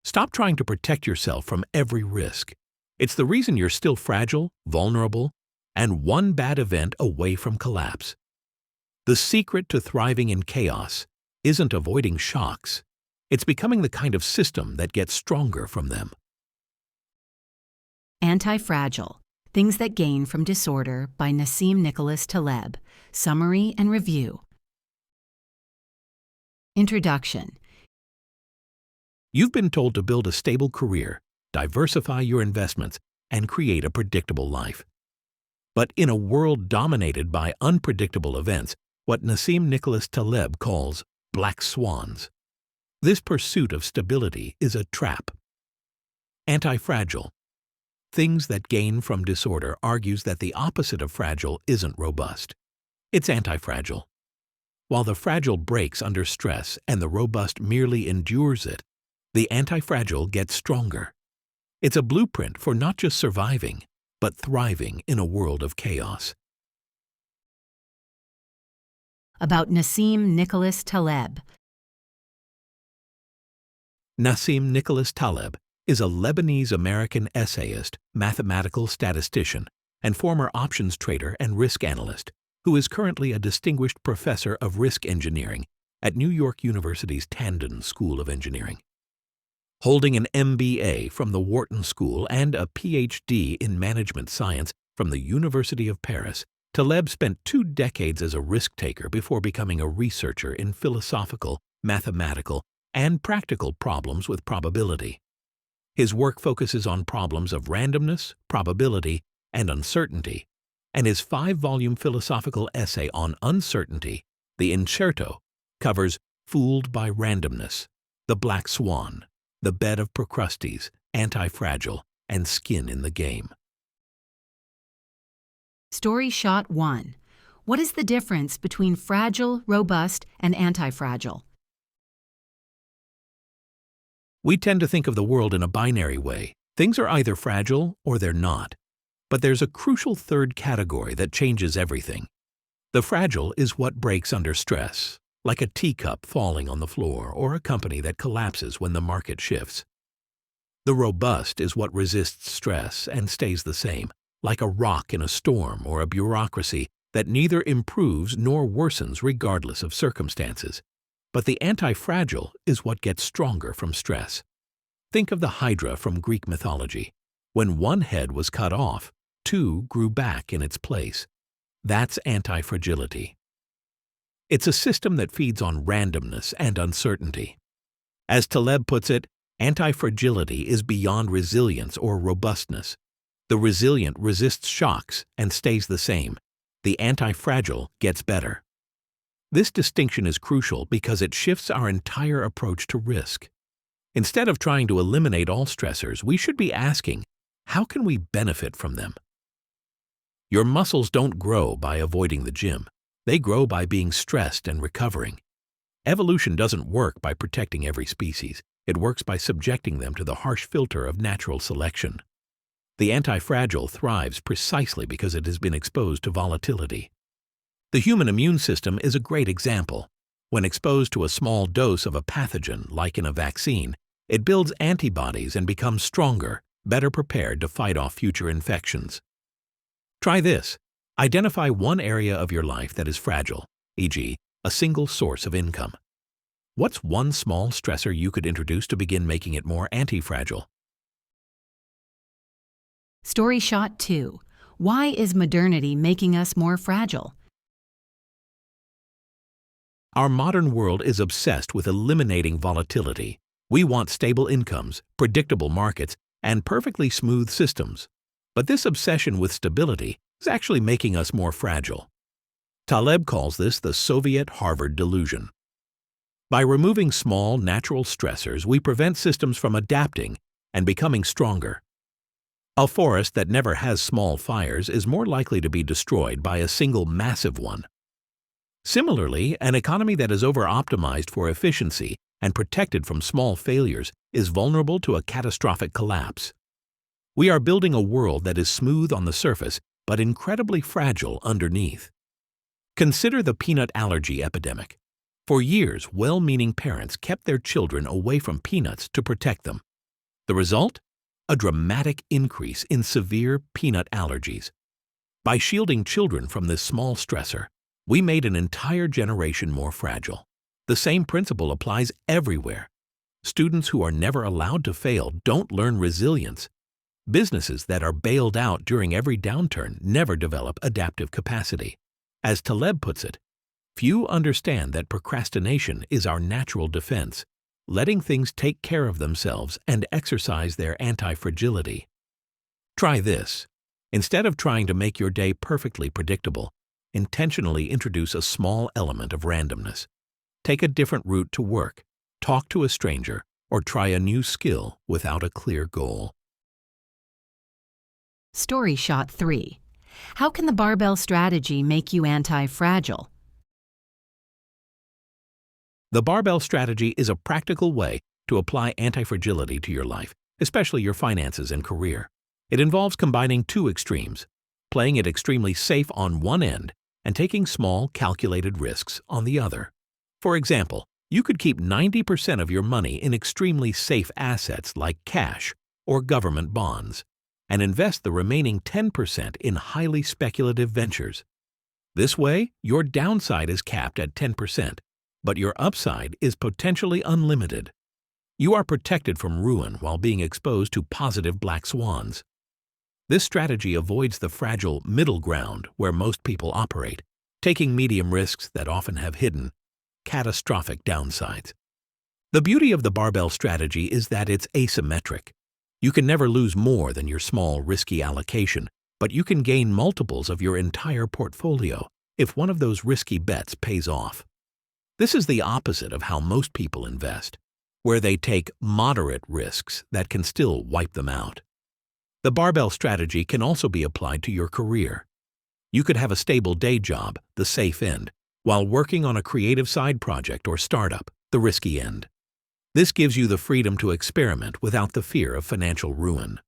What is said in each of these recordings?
Stop trying to protect yourself from every risk. It's the reason you're still fragile, vulnerable, and one bad event away from collapse. The secret to thriving in chaos isn't avoiding shocks. It's becoming the kind of system that gets stronger from them. Antifragile: Things That Gain from Disorder by Nassim Taleb. Summary and review. Introduction. You've been told to build a stable career, diversify your investments, and create a predictable life. But in a world dominated by unpredictable events, what Nassim Taleb calls Black Swans, this pursuit of stability is a trap. Antifragile: Things That Gain from Disorder argues that the opposite of fragile isn't robust. It's antifragile. While the fragile breaks under stress and the robust merely endures it, the antifragile gets stronger. It's a blueprint for not just surviving, but thriving in a world of chaos. About Nassim Taleb. Nassim Taleb is a Lebanese-American essayist, mathematical statistician, and former options trader and risk analyst who is currently a distinguished professor of risk engineering at New York University's Tandon School of Engineering. Holding an MBA from the Wharton School and a PhD in management science from the University of Paris, Taleb spent 2 decades as a risk-taker before becoming a researcher in philosophical, mathematical, and practical problems with probability. His work focuses on problems of randomness, probability, and uncertainty, and his 5-volume philosophical essay on uncertainty, The Incerto, covers Fooled by Randomness, The Black Swan, The Bed of Procrustes, Antifragile, and Skin in the Game. StoryShot 1. What is the difference between fragile, robust, and antifragile? We tend to think of the world in a binary way. Things are either fragile or they're not. But there's a crucial third category that changes everything. The fragile is what breaks under stress, like a teacup falling on the floor or a company that collapses when the market shifts. The robust is what resists stress and stays the same, like a rock in a storm or a bureaucracy that neither improves nor worsens regardless of circumstances. But the antifragile is what gets stronger from stress. Think of the Hydra from Greek mythology. When one head was cut off, 2 grew back in its place. That's antifragility. It's a system that feeds on randomness and uncertainty. As Taleb puts it, antifragility is beyond resilience or robustness. The resilient resists shocks and stays the same. The antifragile gets better. This distinction is crucial because it shifts our entire approach to risk. Instead of trying to eliminate all stressors, we should be asking, how can we benefit from them? Your muscles don't grow by avoiding the gym. They grow by being stressed and recovering. Evolution doesn't work by protecting every species. It works by subjecting them to the harsh filter of natural selection. The antifragile thrives precisely because it has been exposed to volatility. The human immune system is a great example. When exposed to a small dose of a pathogen, like in a vaccine, it builds antibodies and becomes stronger, better prepared to fight off future infections. Try this. Identify one area of your life that is fragile, e.g., a single source of income. What's one small stressor you could introduce to begin making it more antifragile? StoryShot 2. Why is modernity making us more fragile? Our modern world is obsessed with eliminating volatility. We want stable incomes, predictable markets, and perfectly smooth systems. But this obsession with stability is actually making us more fragile. Taleb calls this the Soviet Harvard delusion. By removing small, natural stressors, we prevent systems from adapting and becoming stronger. A forest that never has small fires is more likely to be destroyed by a single massive one. Similarly, an economy that is over-optimized for efficiency and protected from small failures is vulnerable to a catastrophic collapse. We are building a world that is smooth on the surface but incredibly fragile underneath. Consider the peanut allergy epidemic. For years, well-meaning parents kept their children away from peanuts to protect them. The result? A dramatic increase in severe peanut allergies. By shielding children from this small stressor, we made an entire generation more fragile. The same principle applies everywhere. Students who are never allowed to fail don't learn resilience. Businesses that are bailed out during every downturn never develop adaptive capacity. As Taleb puts it, few understand that procrastination is our natural defense, letting things take care of themselves and exercise their anti-fragility. Try this. Instead of trying to make your day perfectly predictable, intentionally introduce a small element of randomness. Take a different route to work, talk to a stranger, or try a new skill without a clear goal. Story Shot 3. How can the barbell strategy make you anti-fragile? The barbell strategy is a practical way to apply anti-fragility to your life, especially your finances and career. It involves combining two extremes, playing it extremely safe on one end and taking small, calculated risks on the other. For example, you could keep 90% of your money in extremely safe assets like cash or government bonds, and invest the remaining 10% in highly speculative ventures. This way, your downside is capped at 10%, but your upside is potentially unlimited. You are protected from ruin while being exposed to positive black swans. This strategy avoids the fragile middle ground where most people operate, taking medium risks that often have hidden, catastrophic downsides. The beauty of the barbell strategy is that it's asymmetric. You can never lose more than your small, risky allocation, but you can gain multiples of your entire portfolio if one of those risky bets pays off. This is the opposite of how most people invest, where they take moderate risks that can still wipe them out. The barbell strategy can also be applied to your career. You could have a stable day job, the safe end, while working on a creative side project or startup, the risky end. This gives you the freedom to experiment without the fear of financial ruin.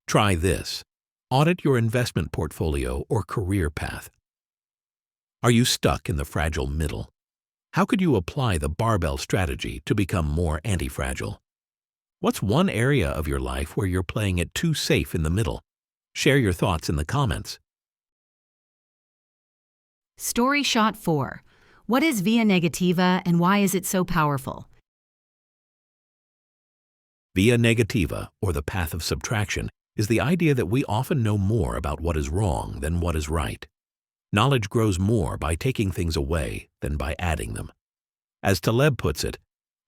Try this. Audit your investment portfolio or career path. Are you stuck in the fragile middle? How could you apply the barbell strategy to become more anti-fragile? What's one area of your life where you're playing it too safe in the middle? Share your thoughts in the comments. Story Shot 4. What is via negativa and why is it so powerful? Via negativa, or the path of subtraction, is the idea that we often know more about what is wrong than what is right. Knowledge grows more by taking things away than by adding them. As Taleb puts it,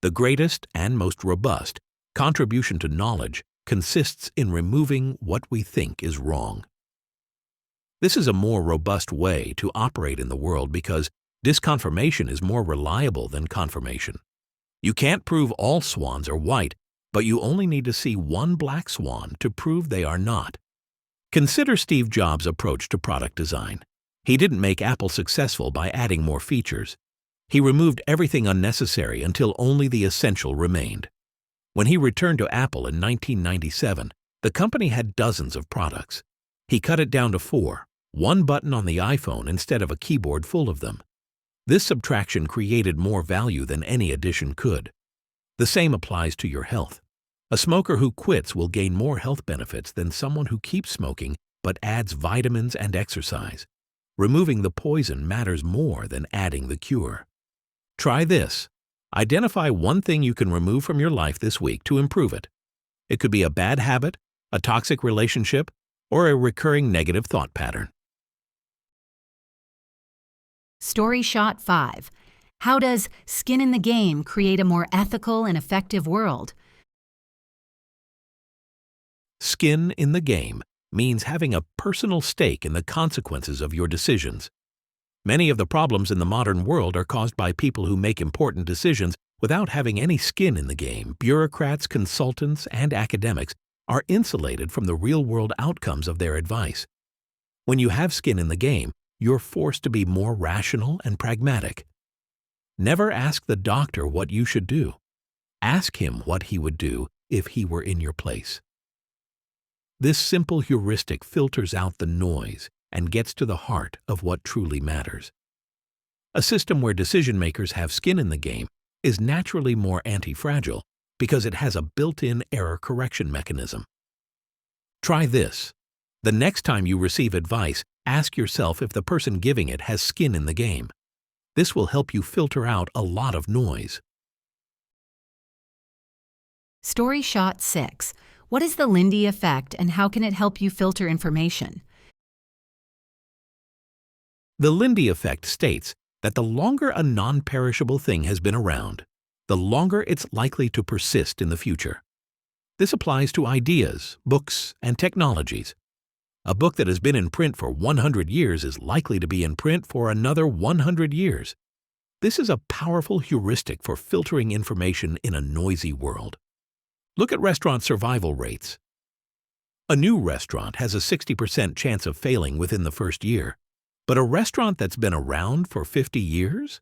the greatest and most robust contribution to knowledge consists in removing what we think is wrong. This is a more robust way to operate in the world because disconfirmation is more reliable than confirmation. You can't prove all swans are white, but you only need to see one black swan to prove they are not. Consider Steve Jobs' approach to product design. He didn't make Apple successful by adding more features. He removed everything unnecessary until only the essential remained. When he returned to Apple in 1997, the company had dozens of products. He cut it down to 4, one button on the iPhone instead of a keyboard full of them. This subtraction created more value than any addition could. The same applies to your health. A smoker who quits will gain more health benefits than someone who keeps smoking but adds vitamins and exercise. Removing the poison matters more than adding the cure. Try this. Identify one thing you can remove from your life this week to improve it. It could be a bad habit, a toxic relationship, or a recurring negative thought pattern. Story Shot 5. How does skin in the game create a more ethical and effective world? Skin in the game means having a personal stake in the consequences of your decisions. Many of the problems in the modern world are caused by people who make important decisions without having any skin in the game. Bureaucrats, consultants, and academics are insulated from the real-world outcomes of their advice. When you have skin in the game, you're forced to be more rational and pragmatic. Never ask the doctor what you should do. Ask him what he would do if he were in your place. This simple heuristic filters out the noise and gets to the heart of what truly matters. A system where decision-makers have skin in the game is naturally more anti-fragile because it has a built-in error correction mechanism. Try this. The next time you receive advice, ask yourself if the person giving it has skin in the game. This will help you filter out a lot of noise. StoryShot 6. What is the Lindy effect and how can it help you filter information? The Lindy effect states that the longer a non-perishable thing has been around, the longer it's likely to persist in the future. This applies to ideas, books, and technologies. A book that has been in print for 100 years is likely to be in print for another 100 years. This is a powerful heuristic for filtering information in a noisy world. Look at restaurant survival rates. A new restaurant has a 60% chance of failing within the first year, but a restaurant that's been around for 50 years?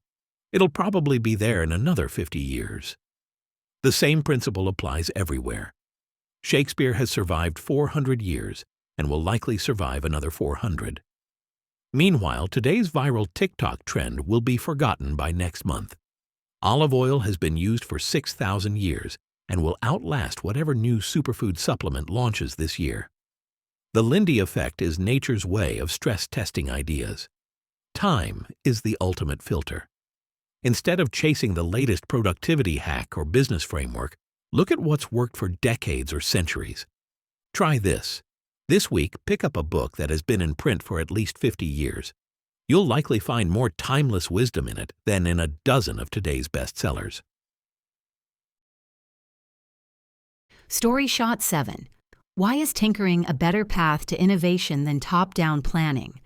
It'll probably be there in another 50 years. The same principle applies everywhere. Shakespeare has survived 400 years and will likely survive another 400. Meanwhile, today's viral TikTok trend will be forgotten by next month. Olive oil has been used for 6,000 years and will outlast whatever new superfood supplement launches this year. The Lindy effect is nature's way of stress testing ideas. Time is the ultimate filter. Instead of chasing the latest productivity hack or business framework, look at what's worked for decades or centuries. Try this. This week, pick up a book that has been in print for at least 50 years. You'll likely find more timeless wisdom in it than in a dozen of today's bestsellers. StoryShot 7. Why is tinkering a better path to innovation than top-down planning?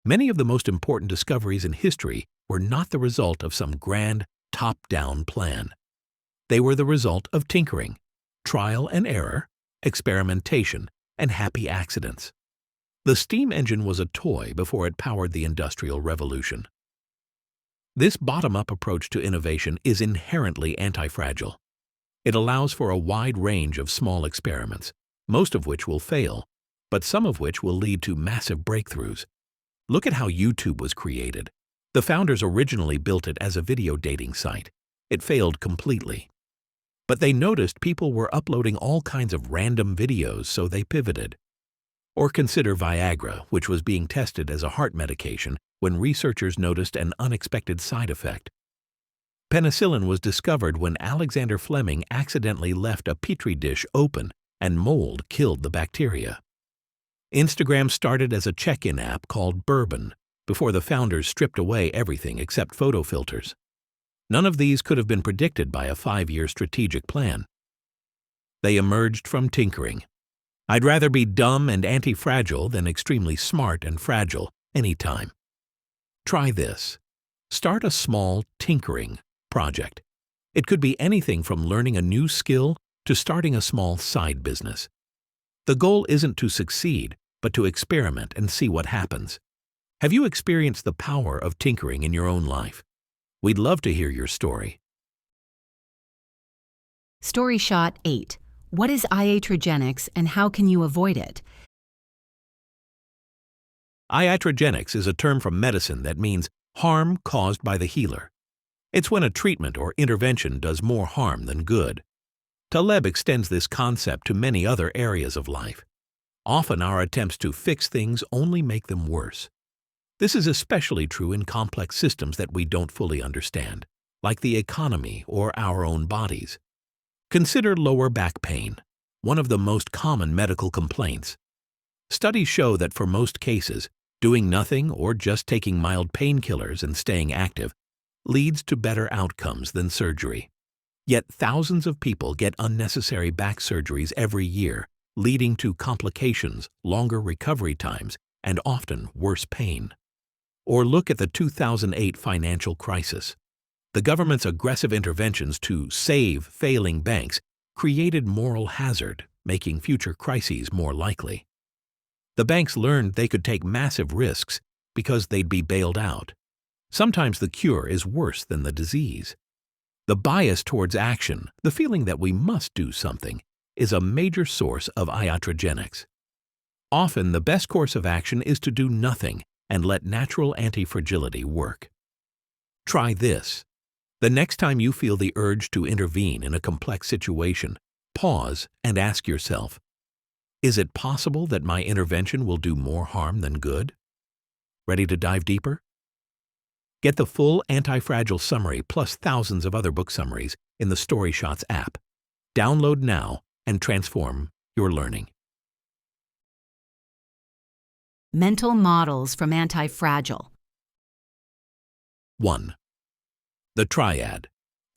Many of the most important discoveries in history were not the result of some grand, top-down plan. They were the result of tinkering, trial and error, experimentation, and happy accidents. The steam engine was a toy before it powered the Industrial Revolution. This bottom-up approach to innovation is inherently antifragile. It allows for a wide range of small experiments, most of which will fail, but some of which will lead to massive breakthroughs. Look at how YouTube was created. The founders originally built it as a video dating site. It failed completely. But they noticed people were uploading all kinds of random videos, so they pivoted. Or consider Viagra, which was being tested as a heart medication when researchers noticed an unexpected side effect. Penicillin was discovered when Alexander Fleming accidentally left a petri dish open and mold killed the bacteria. Instagram started as a check-in app called Bourbon before the founders stripped away everything except photo filters. None of these could have been predicted by a 5-year strategic plan. They emerged from tinkering. I'd rather be dumb and anti-fragile than extremely smart and fragile anytime. Try this. Start a small tinkering project. It could be anything from learning a new skill to starting a small side business. The goal isn't to succeed, but to experiment and see what happens. Have you experienced the power of tinkering in your own life? We'd love to hear your story. StoryShot 8. What is iatrogenics and how can you avoid it? Iatrogenics is a term from medicine that means harm caused by the healer. It's when a treatment or intervention does more harm than good. Taleb extends this concept to many other areas of life. Often our attempts to fix things only make them worse. This is especially true in complex systems that we don't fully understand, like the economy or our own bodies. Consider lower back pain, one of the most common medical complaints. Studies show that for most cases, doing nothing or just taking mild painkillers and staying active leads to better outcomes than surgery. Yet thousands of people get unnecessary back surgeries every year, leading to complications, longer recovery times, and often worse pain. Or look at the 2008 financial crisis. The government's aggressive interventions to save failing banks created moral hazard, making future crises more likely. The banks learned they could take massive risks because they'd be bailed out. Sometimes the cure is worse than the disease. The bias towards action, the feeling that we must do something, is a major source of iatrogenics. Often the best course of action is to do nothing and let natural antifragility work. Try this. The next time you feel the urge to intervene in a complex situation, pause and ask yourself, is it possible that my intervention will do more harm than good? Ready to dive deeper? Get the full Antifragile summary plus thousands of other book summaries in the StoryShots app. Download now and transform your learning. Mental models from Antifragile. 1. The triad: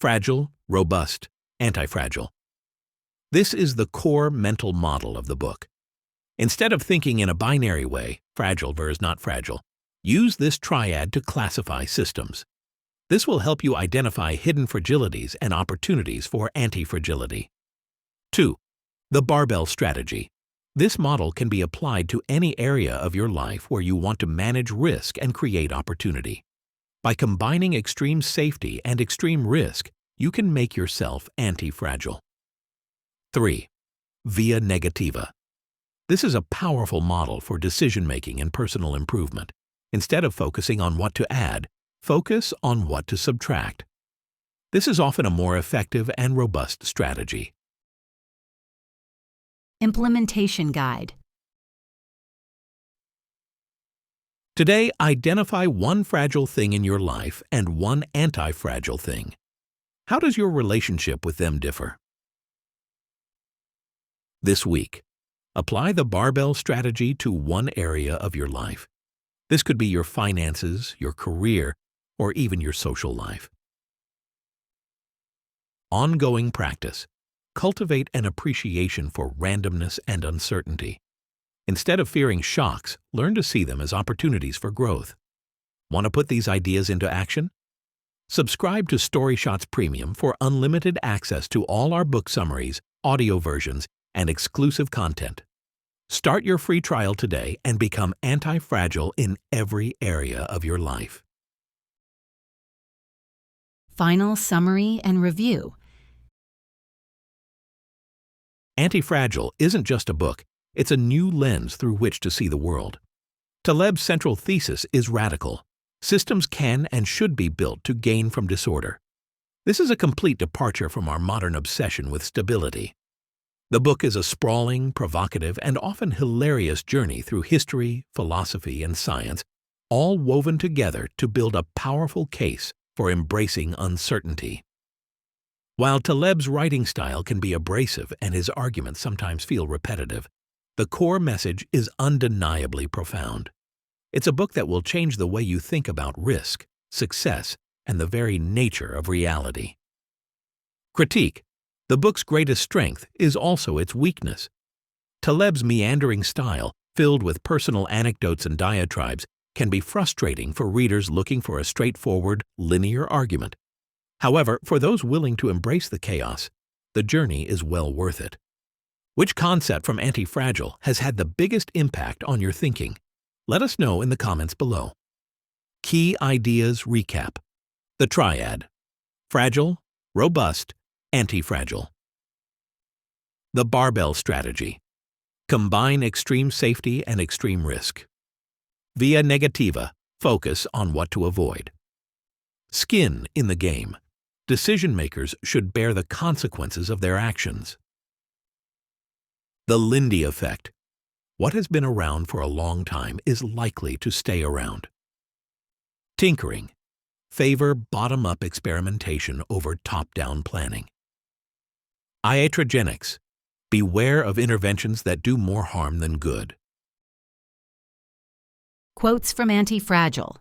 fragile, robust, antifragile. This is the core mental model of the book. Instead of thinking in a binary way, fragile versus not fragile, use this triad to classify systems. This will help you identify hidden fragilities and opportunities for anti-fragility. 2. The barbell strategy. This model can be applied to any area of your life where you want to manage risk and create opportunity. By combining extreme safety and extreme risk, you can make yourself anti-fragile. 3. Via negativa. This is a powerful model for decision-making and personal improvement. Instead of focusing on what to add, focus on what to subtract. This is often a more effective and robust strategy. Implementation Guide. Today, identify one fragile thing in your life and one anti-fragile thing. How does your relationship with them differ? This week, apply the barbell strategy to one area of your life. This could be your finances, your career, or even your social life. Ongoing practice. Cultivate an appreciation for randomness and uncertainty. Instead of fearing shocks, learn to see them as opportunities for growth. Want to put these ideas into action? Subscribe to StoryShots Premium for unlimited access to all our book summaries, audio versions, and exclusive content. Start your free trial today and become anti-fragile in every area of your life. Final summary and review. Antifragile isn't just a book, it's a new lens through which to see the world. Taleb's central thesis is radical. Systems can and should be built to gain from disorder. This is a complete departure from our modern obsession with stability. The book is a sprawling, provocative, and often hilarious journey through history, philosophy, and science, all woven together to build a powerful case for embracing uncertainty. While Taleb's writing style can be abrasive and his arguments sometimes feel repetitive, the core message is undeniably profound. It's a book that will change the way you think about risk, success, and the very nature of reality. Critique. The book's greatest strength is also its weakness. Taleb's meandering style, filled with personal anecdotes and diatribes, can be frustrating for readers looking for a straightforward, linear argument. However, for those willing to embrace the chaos, the journey is well worth it. Which concept from Antifragile has had the biggest impact on your thinking? Let us know in the comments below. Key ideas recap. The triad: fragile, robust, antifragile. The barbell strategy: combine extreme safety and extreme risk. Via negativa: focus on what to avoid. Skin in the game: decision-makers should bear the consequences of their actions. The Lindy effect: what has been around for a long time is likely to stay around. Tinkering: favor bottom-up experimentation over top-down planning. Iatrogenics: beware of interventions that do more harm than good. Quotes from Antifragile.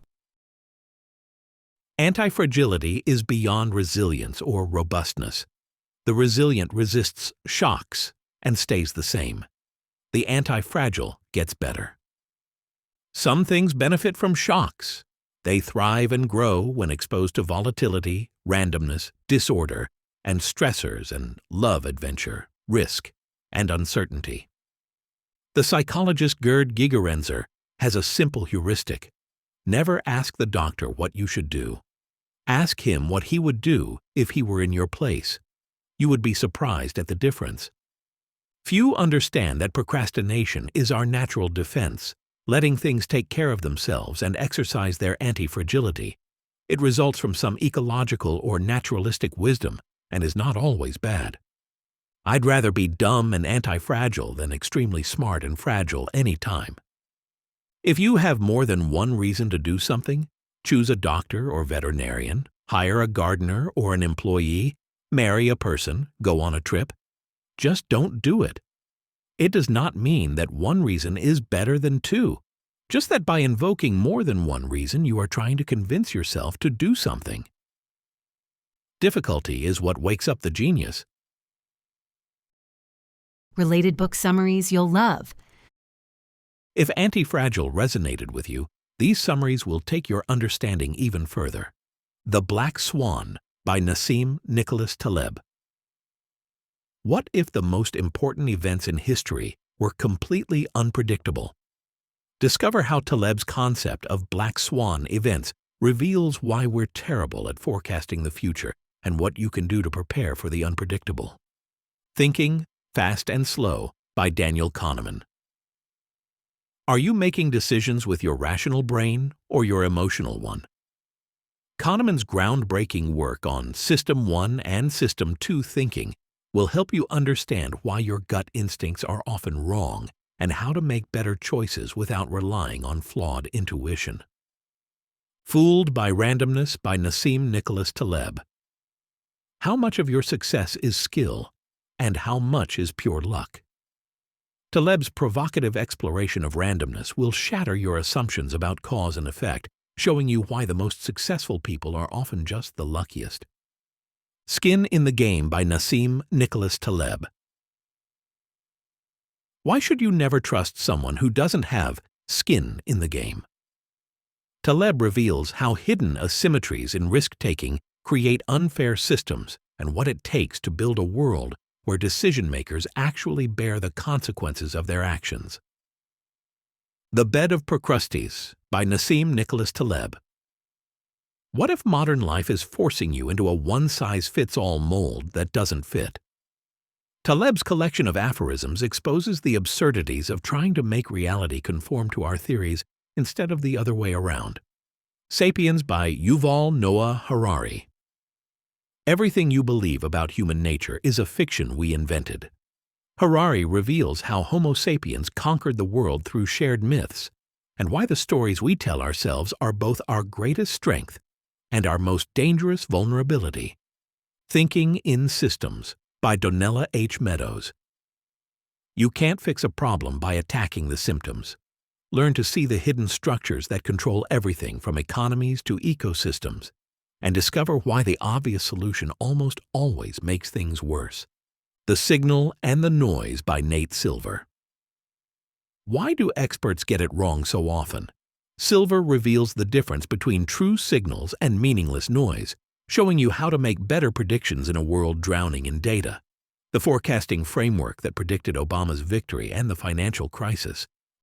Antifragility is beyond resilience or robustness. The resilient resists shocks and stays the same. The antifragile gets better. Some things benefit from shocks. They thrive and grow when exposed to volatility, randomness, disorder, and stressors and love adventure, risk, and uncertainty. The psychologist Gerd Gigerenzer has a simple heuristic. Never ask the doctor what you should do. Ask him what he would do if he were in your place. You would be surprised at the difference. Few understand that procrastination is our natural defense, letting things take care of themselves and exercise their anti-fragility. It results from some ecological or naturalistic wisdom and is not always bad. I'd rather be dumb and anti-fragile than extremely smart and fragile any time. If you have more than one reason to do something, choose a doctor or veterinarian, hire a gardener or an employee, marry a person, go on a trip. Just don't do it. It does not mean that one reason is better than two, just that by invoking more than one reason you are trying to convince yourself to do something. Difficulty is what wakes up the genius. Related book summaries you'll love. If Antifragile resonated with you, these summaries will take your understanding even further. The Black Swan by Nassim Taleb. What if the most important events in history were completely unpredictable? Discover how Taleb's concept of Black Swan events reveals why we're terrible at forecasting the future and what you can do to prepare for the unpredictable. Thinking, Fast and Slow by Daniel Kahneman. Are you making decisions with your rational brain or your emotional one? Kahneman's groundbreaking work on System 1 and System 2 thinking will help you understand why your gut instincts are often wrong and how to make better choices without relying on flawed intuition. Fooled by Randomness by Nassim Taleb. How much of your success is skill, and how much is pure luck? Taleb's provocative exploration of randomness will shatter your assumptions about cause and effect, showing you why the most successful people are often just the luckiest. Skin in the Game by Nassim Taleb. Why should you never trust someone who doesn't have skin in the game? Taleb reveals how hidden asymmetries in risk-taking create unfair systems and what it takes to build a world where decision-makers actually bear the consequences of their actions. The Bed of Procrustes by Nassim Taleb. What if modern life is forcing you into a one-size-fits-all mold that doesn't fit? Taleb's collection of aphorisms exposes the absurdities of trying to make reality conform to our theories instead of the other way around. Sapiens by Yuval Noah Harari. Everything you believe about human nature is a fiction we invented. Harari reveals how Homo sapiens conquered the world through shared myths, and why the stories we tell ourselves are both our greatest strength and our most dangerous vulnerability. Thinking in Systems by Donella H. Meadows. You can't fix a problem by attacking the symptoms. Learn to see the hidden structures that control everything from economies to ecosystems, and discover why the obvious solution almost always makes things worse. The Signal and the Noise by Nate Silver. Why do experts get it wrong so often? Silver reveals the difference between true signals and meaningless noise, showing you how to make better predictions in a world drowning in data. The forecasting framework that predicted Obama's victory and the financial crisis